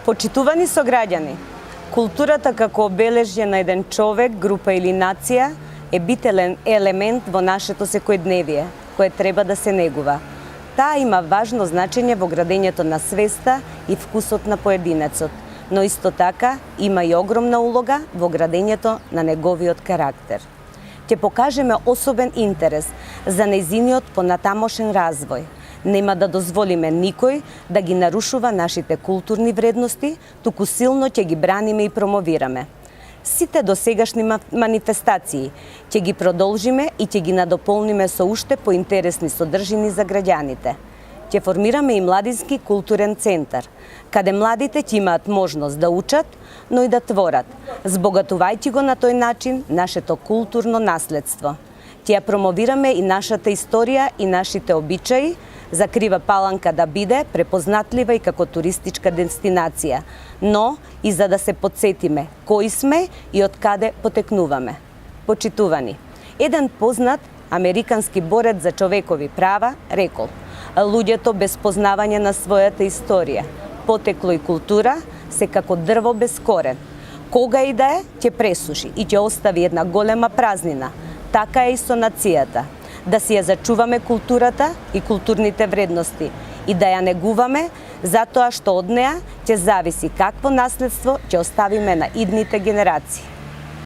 Почитувани сограѓани, културата како обележје на еден човек, група или нација е бителен елемент во нашето секојдневие, кое треба да се негува. Таа има важно значење во градењето на свеста и вкусот на поединецот, но исто така има и огромна улога во градењето на неговиот карактер. Ќе покажеме особен интерес за нејзиниот понатамошен развој. Нема да дозволиме никој да ги нарушува нашите културни вредности, туку силно ќе ги браниме и промовираме. Сите досегашни манифестации ќе ги продолжиме и ќе ги надополниме со уште поинтересни содржини за граѓаните. Ќе формираме и младински културен центар, каде младите ќе имаат можност да учат, но и да творат, збогатувајќи го на тој начин нашето културно наследство. Ќе ја промовираме и нашата историја и нашите обичаи, за Крива Паланка да биде препознатлива и како туристичка дестинација, но и за да се подсетиме кои сме и од каде потекнуваме. Почитувани, еден познат американски борец за човекови права рекол: луѓето без познавање на својата историја, потекло и култура се како дрво без корен. Кога и да е, ќе пресуши и ќе остави една голема празнина. Така е и со нацијата. Да си ја зачуваме културата и културните вредности и да ја негуваме, затоа што од неа ќе зависи какво наследство ќе оставиме на идните генерации.